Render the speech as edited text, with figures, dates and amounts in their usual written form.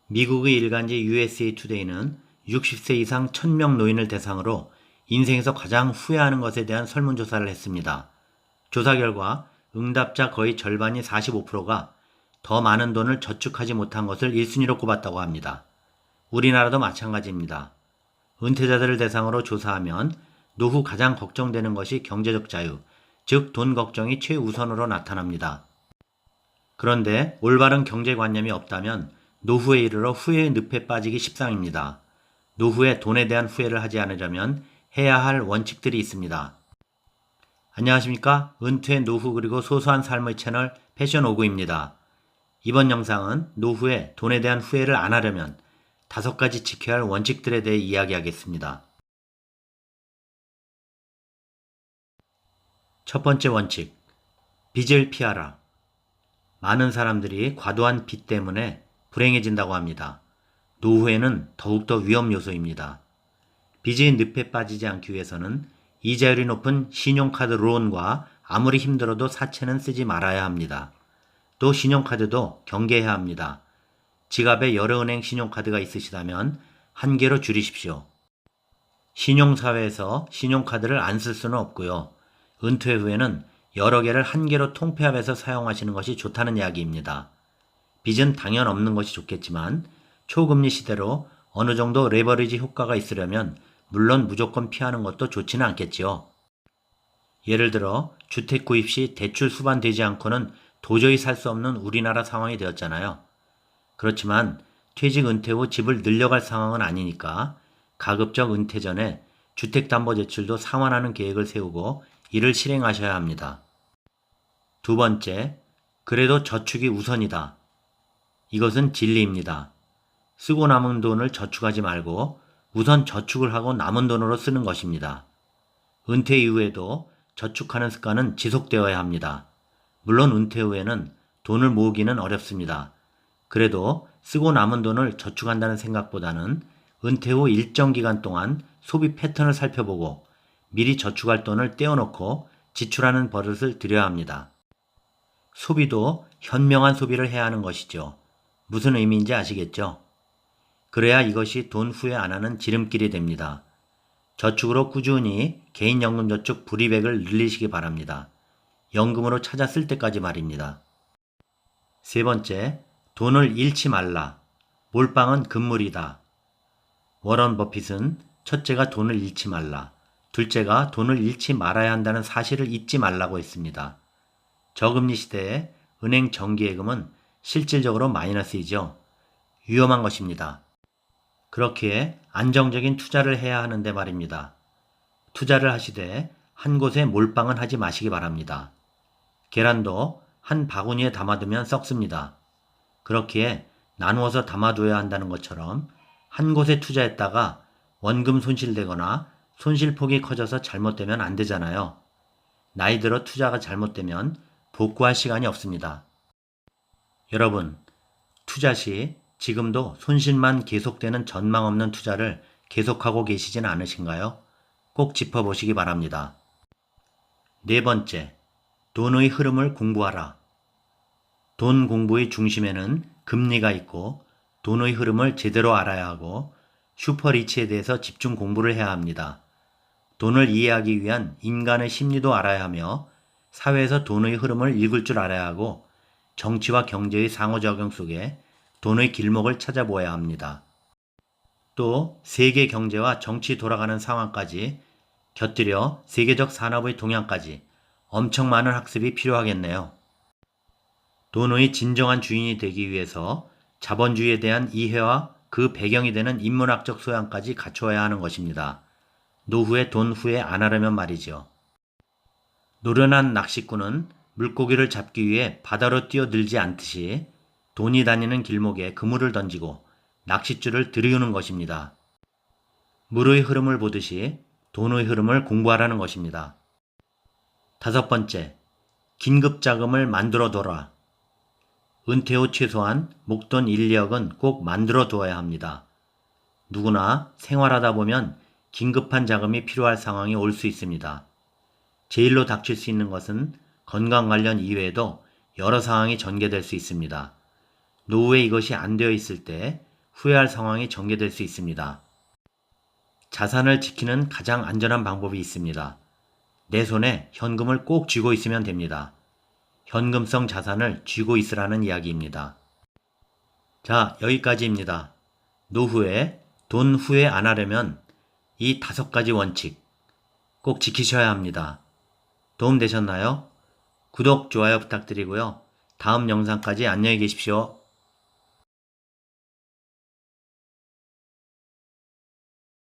미국의 일간지 USA 투데이는 60세 이상 1000명 노인을 대상으로 인생에서 가장 후회하는 것에 대한 설문조사를 했습니다. 조사 결과 응답자 거의 절반이 45%가 더 많은 돈을 저축하지 못한 것을 1순위로 꼽았다고 합니다. 우리나라도 마찬가지입니다. 은퇴자들을 대상으로 조사하면 노후 가장 걱정되는 것이 경제적 자유, 즉 돈 걱정이 최우선으로 나타납니다. 그런데 올바른 경제관념이 없다면 노후에 이르러 후회의 늪에 빠지기 십상입니다. 노후에 돈에 대한 후회를 하지 않으려면 해야 할 원칙들이 있습니다. 안녕하십니까? 은퇴, 노후 그리고 소소한 삶의 채널 패션오구입니다. 이번 영상은 노후에 돈에 대한 후회를 안 하려면 5가지 지켜야 할 원칙들에 대해 이야기하겠습니다. 첫 번째 원칙, 빚을 피하라. 많은 사람들이 과도한 빚 때문에 불행해진다고 합니다. 노후에는 더욱더 위험 요소입니다. 빚의 늪에 빠지지 않기 위해서는 이자율이 높은 신용카드 론과 아무리 힘들어도 사채는 쓰지 말아야 합니다. 또 신용카드도 경계해야 합니다. 지갑에 여러 은행 신용카드가 있으시다면 한 개로 줄이십시오. 신용사회에서 신용카드를 안 쓸 수는 없고요. 은퇴 후에는 여러 개를 한 개로 통폐합해서 사용하시는 것이 좋다는 이야기입니다. 빚은 당연 없는 것이 좋겠지만 초금리 시대로 어느 정도 레버리지 효과가 있으려면 물론 무조건 피하는 것도 좋지는 않겠지요. 예를 들어 주택 구입 시 대출 수반되지 않고는 도저히 살 수 없는 우리나라 상황이 되었잖아요. 그렇지만 퇴직 은퇴 후 집을 늘려갈 상황은 아니니까 가급적 은퇴 전에 주택담보대출도 상환하는 계획을 세우고 이를 실행하셔야 합니다. 두 번째, 그래도 저축이 우선이다. 이것은 진리입니다. 쓰고 남은 돈을 저축하지 말고 우선 저축을 하고 남은 돈으로 쓰는 것입니다. 은퇴 이후에도 저축하는 습관은 지속되어야 합니다. 물론 은퇴 후에는 돈을 모으기는 어렵습니다. 그래도 쓰고 남은 돈을 저축한다는 생각보다는 은퇴 후 일정 기간 동안 소비 패턴을 살펴보고 미리 저축할 돈을 떼어놓고 지출하는 버릇을 들여야 합니다. 소비도 현명한 소비를 해야 하는 것이죠. 무슨 의미인지 아시겠죠? 그래야 이것이 돈 후회 안 하는 지름길이 됩니다. 저축으로 꾸준히 개인연금저축 불이백을 늘리시기 바랍니다. 연금으로 찾아 쓸 때까지 말입니다. 세 번째, 돈을 잃지 말라. 몰빵은 금물이다. 워런 버핏은 첫째가 돈을 잃지 말라, 둘째가 돈을 잃지 말아야 한다는 사실을 잊지 말라고 했습니다. 저금리 시대에 은행 정기예금은 실질적으로 마이너스이죠. 위험한 것입니다. 그렇기에 안정적인 투자를 해야 하는데 말입니다. 투자를 하시되 한 곳에 몰빵은 하지 마시기 바랍니다. 계란도 한 바구니에 담아두면 썩습니다. 그렇기에 나누어서 담아둬야 한다는 것처럼 한 곳에 투자했다가 원금 손실되거나 손실폭이 커져서 잘못되면 안 되잖아요. 나이 들어 투자가 잘못되면 복구할 시간이 없습니다. 여러분, 투자 시 지금도 손실만 계속되는 전망 없는 투자를 계속하고 계시진 않으신가요? 꼭 짚어보시기 바랍니다. 네 번째, 돈의 흐름을 공부하라. 돈 공부의 중심에는 금리가 있고 돈의 흐름을 제대로 알아야 하고 슈퍼리치에 대해서 집중 공부를 해야 합니다. 돈을 이해하기 위한 인간의 심리도 알아야 하며 사회에서 돈의 흐름을 읽을 줄 알아야 하고 정치와 경제의 상호작용 속에 돈의 길목을 찾아보아야 합니다. 또 세계 경제와 정치 돌아가는 상황까지 곁들여 세계적 산업의 동향까지 엄청 많은 학습이 필요하겠네요. 돈의 진정한 주인이 되기 위해서 자본주의에 대한 이해와 그 배경이 되는 인문학적 소양까지 갖추어야 하는 것입니다. 노후에 돈 후회 안 하려면 말이죠. 노련한 낚시꾼은 물고기를 잡기 위해 바다로 뛰어들지 않듯이 돈이 다니는 길목에 그물을 던지고 낚싯줄을 들이우는 것입니다. 물의 흐름을 보듯이 돈의 흐름을 공부하라는 것입니다. 다섯 번째, 긴급자금을 만들어 둬라. 은퇴 후 최소한 목돈 1, 2억은 꼭 만들어 두어야 합니다. 누구나 생활하다 보면 긴급한 자금이 필요할 상황이 올 수 있습니다. 제일로 닥칠 수 있는 것은 건강 관련 이외에도 여러 상황이 전개될 수 있습니다. 노후에 이것이 안 되어 있을 때 후회할 상황이 전개될 수 있습니다. 자산을 지키는 가장 안전한 방법이 있습니다. 내 손에 현금을 꼭 쥐고 있으면 됩니다. 현금성 자산을 쥐고 있으라는 이야기입니다. 자, 여기까지입니다. 노후에 돈 후회 안 하려면 이 5가지 원칙 꼭 지키셔야 합니다. 도움 되셨나요? 구독, 좋아요 부탁드리고요. 다음 영상까지 안녕히 계십시오.